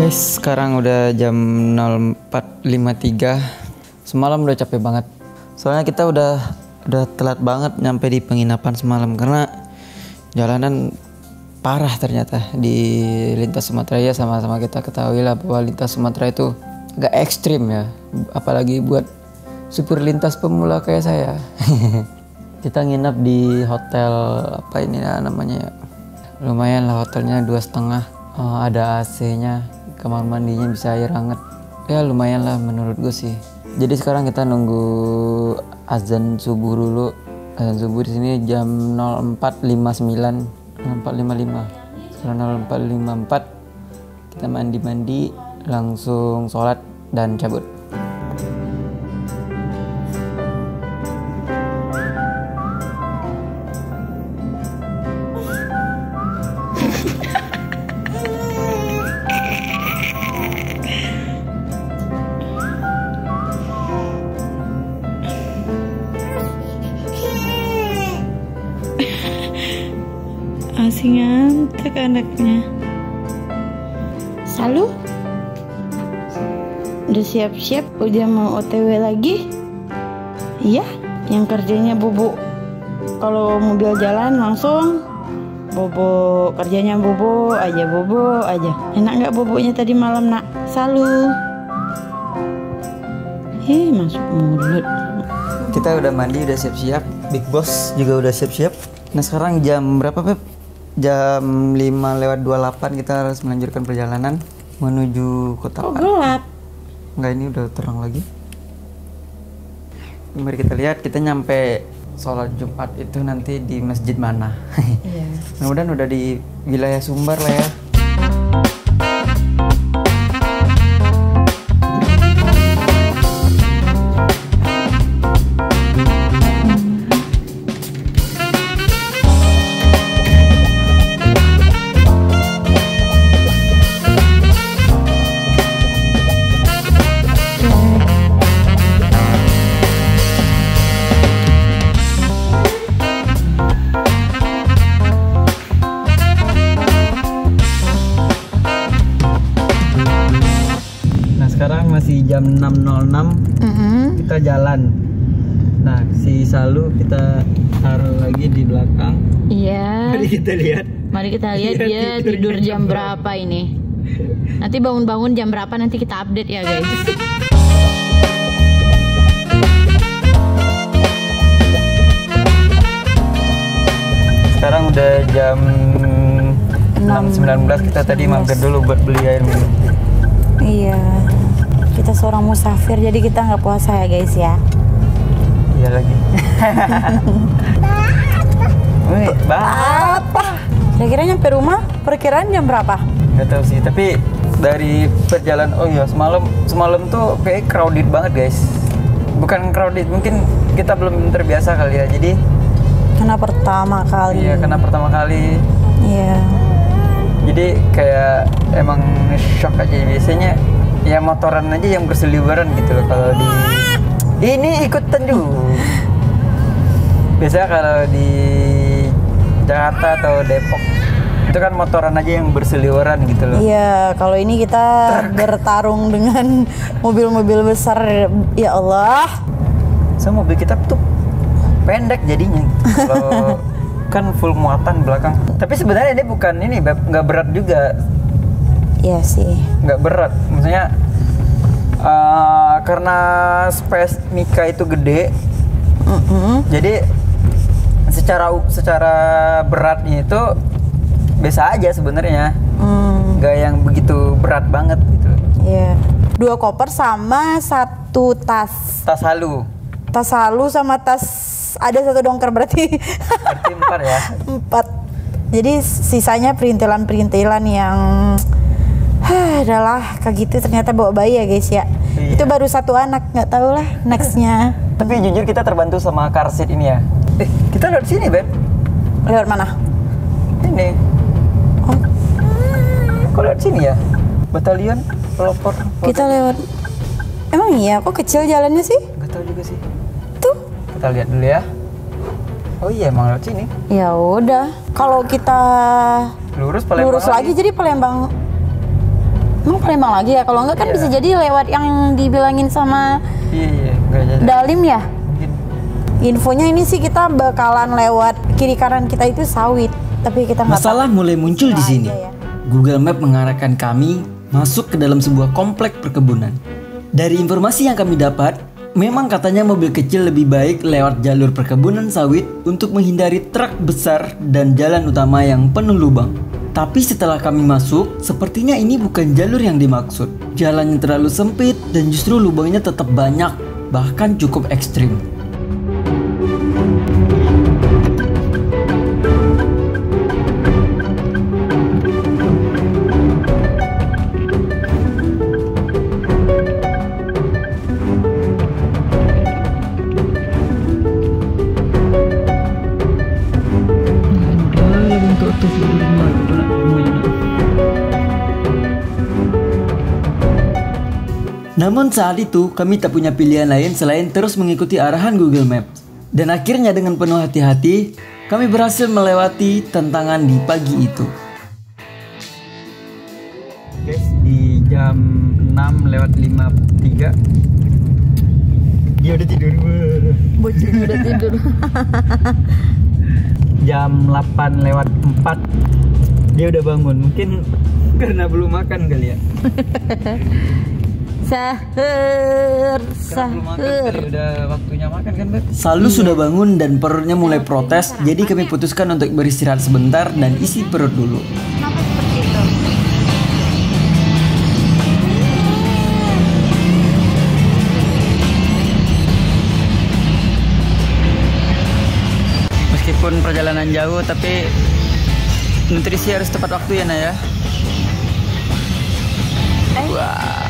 Guys, sekarang udah jam 04.53. Semalam udah capek banget. Soalnya kita udah telat banget nyampe di penginapan semalam karena jalanan parah ternyata di lintas Sumatera. Ya sama-sama kita ketahui lah bahwa lintas Sumatera itu agak ekstrim ya, apalagi buat supir lintas pemula kayak saya. Kita nginap di hotel apa ini namanya ya, lumayan lah hotelnya 2,5. Ada AC-nya, kamar mandinya bisa air hangat. Ya lumayan lah menurut gue sih. Jadi sekarang kita nunggu azan subuh dulu. Azan subuh di sini jam 04.59, 04.55. Sekarang 04.54 kita mandi langsung sholat dan cabut. Masih ngantuk anaknya. Salu? Udah siap-siap, udah mau OTW lagi? Iya, yang kerjanya bobo. Kalau mobil jalan langsung bobo, kerjanya bobo aja. Enak nggak bobonya tadi malam nak? Salu? Masuk mulut. Kita udah mandi, udah siap-siap. Big Boss juga udah siap-siap. Nah sekarang jam berapa Pep? Jam 5:28 kita harus melanjutkan perjalanan menuju kota. Oh gelap? Enggak, ini udah terang lagi. Mari kita lihat kita nyampe sholat Jumat itu nanti di masjid mana. Iya. Mudah-mudahan udah di wilayah Sumbar lah ya. Sekarang masih jam 6.06, kita jalan. Nah, si Salu kita taruh lagi di belakang. Iya. Mari kita lihat. Dia tidur jam berapa ini. Nanti bangun-bangun jam berapa nanti kita update ya guys. Sekarang udah jam 6.19, kita tadi mampir dulu buat beli air minum. Iya. Kita seorang musafir, jadi kita nggak puasa ya guys ya. Iya lagi. Apa? Kira-kira nyampe rumah perkiraan jam berapa? Gak tahu sih, tapi dari perjalanan, oh iya semalam tuh kayak crowded banget guys. Bukan crowded, mungkin kita belum terbiasa kali ya, jadi Karena pertama kali. Iya. Jadi kayak emang shock aja. Biasanya ya motoran aja yang berseliweran gitu loh. Kalau di ini ikutan juga. Biasanya kalau di Jakarta atau Depok itu kan motoran aja yang berseliweran gitu loh. Iya, kalau ini kita bertarung dengan mobil-mobil besar. Ya Allah. So mobil kita tuh pendek jadinya. Kalau kan full muatan belakang. Tapi sebenarnya ini bukan ini, nggak berat juga. Iya sih. Nggak berat, maksudnya karena space Mika itu gede, jadi secara beratnya itu biasa aja sebenarnya, nggak yang begitu berat banget gitu. Iya. 2 koper sama 1 tas. Tas halu. Tas halu sama tas ada 1 dongker berarti. Berarti 4 ya. 4. Jadi sisanya perintilan-perintilan yang adalah kayak gitu, ternyata bawa bayi ya guys ya. Iya. Itu baru 1 anak, nggak tahu lah nextnya. Tapi jujur kita terbantu sama car seat ini ya. Kita lewat sini Beb. Lewat mana? Ini. Oh, Kok lewat sini ya? Batalion pelopor. kita lewat. Emang iya, kok kecil jalannya sih? Gak tahu juga sih. Tuh. Kita lihat dulu ya. Oh iya, emang lewat sini. Ya udah, kalau kita Lurus Palembang lurus lagi jadi Palembang. Emang Palembang lagi ya? Kalau enggak kan bisa jadi lewat yang dibilangin sama Iya, enggak jadi. Dalim ya? Mungkin. Infonya ini sih kita bakalan lewat kiri kanan kita itu sawit, tapi kita nggak Masalah mulai muncul di sini. aja ya. Google Map mengarahkan kami masuk ke dalam sebuah komplek perkebunan. Dari informasi yang kami dapat, memang katanya mobil kecil lebih baik lewat jalur perkebunan sawit untuk menghindari truk besar dan jalan utama yang penuh lubang. Tapi setelah kami masuk, sepertinya ini bukan jalur yang dimaksud. Jalannya terlalu sempit dan justru lubangnya tetap banyak, bahkan cukup ekstrim. Namun saat itu kami tak punya pilihan lain selain terus mengikuti arahan Google Maps. Dan akhirnya dengan penuh hati-hati, kami berhasil melewati tantangan di pagi itu. Guys, di jam 6:53 dia udah tidur. Bocil udah tidur. Jam 8:04 dia udah bangun. Mungkin karena belum makan kali ya. Sahur. Udah waktunya makan kan, Beb? Sallu sudah bangun dan perutnya mulai protes, jadi kami putuskan untuk beristirahat sebentar dan isi perut dulu. Kenapa seperti itu? Meskipun perjalanan jauh, tapi nutrisi harus tepat waktu ya, Naya. Wah.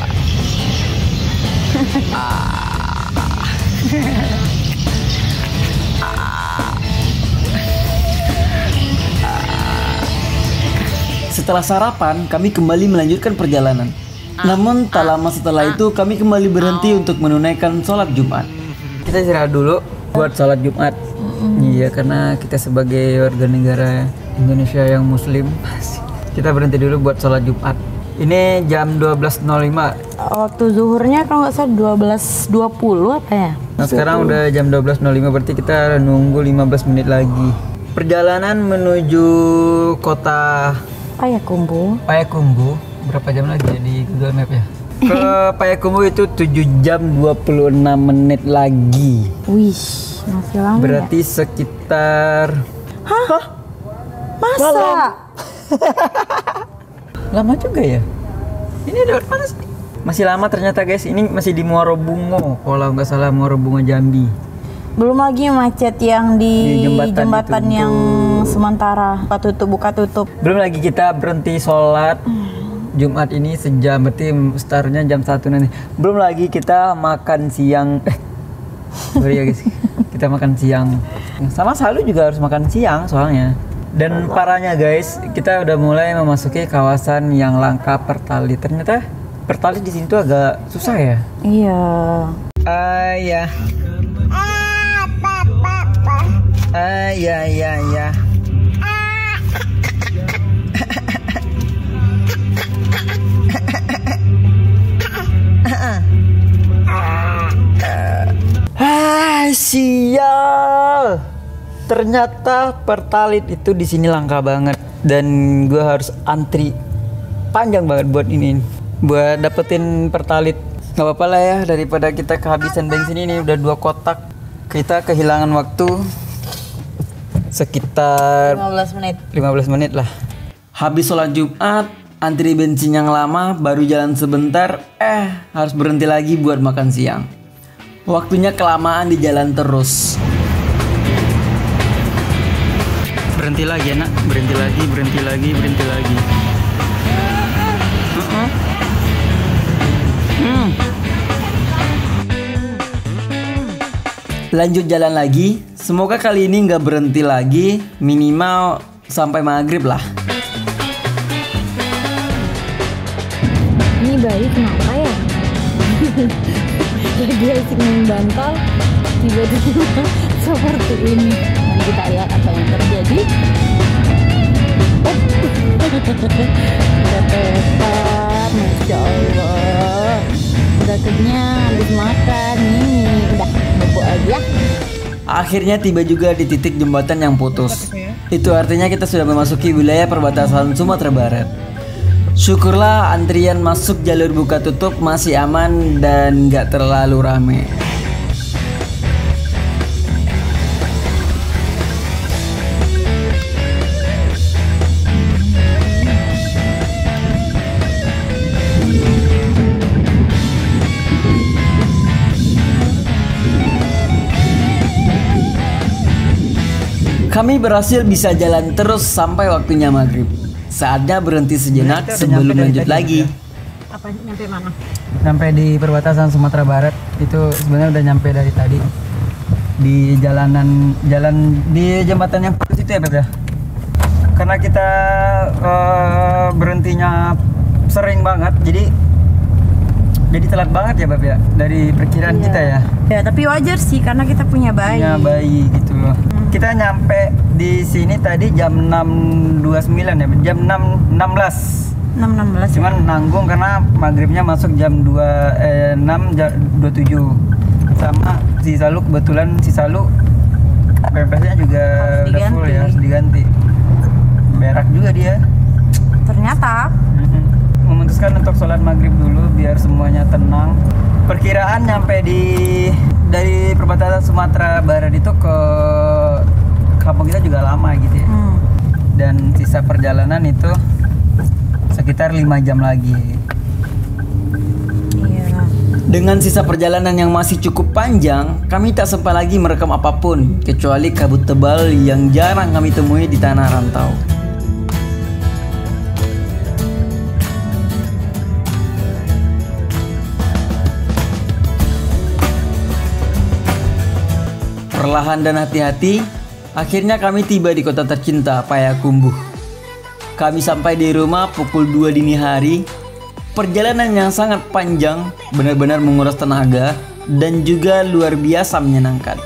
Setelah sarapan, kami kembali melanjutkan perjalanan. Namun tak lama setelah itu kami kembali berhenti untuk menunaikan sholat Jumat. Kita istirahat dulu buat sholat Jumat. Iya, karena kita sebagai warga negara Indonesia yang Muslim, kita berhenti dulu buat sholat Jumat. Ini jam 12.05. Waktu zuhurnya kalau nggak salah 12.20 apa ya? Nah sekarang udah jam 12.05, berarti kita nunggu 15 menit lagi. Perjalanan menuju kota Payakumbuh. Payakumbuh berapa jam lagi ya di Google Map ya? Ke Payakumbuh itu 7 jam 26 menit lagi. Wih, masih lama. Berarti sekitar... Hah? Masa? Lama juga ya? Ini lewat mana sih? Masih lama ternyata guys, ini masih di Muaro Bungo. Kalau nggak salah Muaro Bungo Jambi. Belum lagi macet yang di itu, jembatan yang sementara buka tutup. Belum lagi kita berhenti sholat Jumat ini sejam, berarti startnya jam 1 nanti. Belum lagi kita makan siang. Sorry ya guys, kita makan siang. Sama Salu juga harus makan siang soalnya. Dan parahnya guys, kita udah mulai memasuki kawasan yang langka pertalit. Ternyata pertalit di sini tuh agak susah ya. Iya. Ya. Ya. Sial. Ternyata pertalit itu di sini langka banget dan gue harus antri panjang banget buat ini, buat dapetin pertalit. Gak apa-apa lah ya, daripada kita kehabisan bensin. Ini udah 2 kotak, kita kehilangan waktu sekitar 15 menit lah. Habis sholat Jumat, antri bensin yang lama, baru jalan sebentar, harus berhenti lagi buat makan siang. Waktunya kelamaan di jalan terus. Berhenti lagi ya nak, berhenti lagi. Lanjut jalan lagi. Semoga kali ini nggak berhenti lagi, minimal sampai maghrib lah. Ini bayi kenapa ya? Jadi asik main bantal, tiba-tiba seperti ini. Nanti kita lihat apa yang terjadi. Udah tepat, Masya Allah. Udah kenyang, habis makan nih. Udah, bobo aja. Akhirnya tiba juga di titik jembatan yang putus. Itu artinya kita sudah memasuki wilayah perbatasan Sumatera Barat. Syukurlah antrian masuk jalur buka tutup masih aman dan gak terlalu rame. Kami berhasil bisa jalan terus sampai waktunya maghrib. Saatnya berhenti sejenak sebelum lanjut lagi. Apa nyampe mana? Sampai di perbatasan Sumatera Barat. Itu sebenarnya udah nyampe dari tadi. Di jalan di jembatan yang putus itu ya, Beb ya. Karena kita berhentinya sering banget, jadi telat banget ya, Beb ya, dari perkiraan kita ya. Ya, tapi wajar sih karena kita punya bayi. Punya bayi gitu loh. Kita nyampe di sini tadi jam 6.29 ya, jam 6.16. 6.16. Cuman nanggung karena maghribnya masuk jam 6.27. Sama si Salu, kebetulan si Salu PPS-nya juga udah full ya, harus diganti. Berak juga dia. Ternyata Memutuskan untuk sholat maghrib dulu biar semuanya tenang. Perkiraan nyampe dari perbatasan Sumatera Barat itu ke kampung kita juga lama gitu ya. Dan sisa perjalanan itu sekitar 5 jam lagi. iya. Dengan sisa perjalanan yang masih cukup panjang, kami tak sempat lagi merekam apapun kecuali kabut tebal yang jarang kami temui di tanah rantau. Perlahan dan hati-hati, akhirnya kami tiba di kota tercinta, Payakumbuh. Kami sampai di rumah pukul 2 dini hari. Perjalanan yang sangat panjang, benar-benar menguras tenaga, dan juga luar biasa menyenangkan.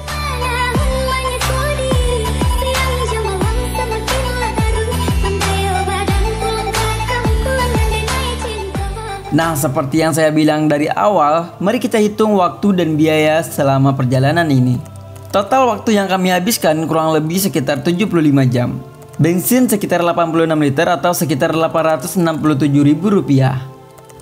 Nah, seperti yang saya bilang dari awal, mari kita hitung waktu dan biaya selama perjalanan ini. Total waktu yang kami habiskan kurang lebih sekitar 75 jam. Bensin sekitar 86 liter atau sekitar Rp867.000.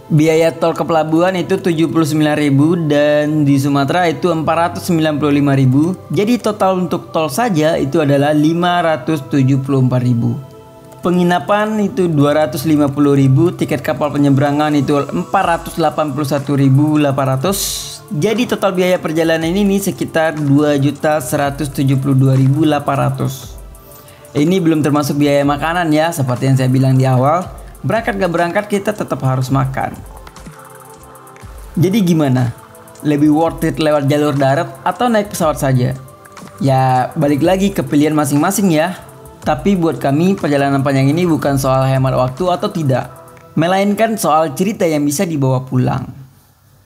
Biaya tol ke pelabuhan itu 79.000 dan di Sumatera itu 495.000. Jadi total untuk tol saja itu adalah 574.000. Penginapan itu 250.000, tiket kapal penyeberangan itu 481.800. Jadi total biaya perjalanan ini sekitar 2.172.800. Ini belum termasuk biaya makanan ya, seperti yang saya bilang di awal. Berangkat gak berangkat kita tetap harus makan. Jadi gimana? Lebih worth it lewat jalur darat atau naik pesawat saja? Ya balik lagi ke pilihan masing-masing ya. Tapi buat kami perjalanan panjang ini bukan soal hemat waktu atau tidak, melainkan soal cerita yang bisa dibawa pulang.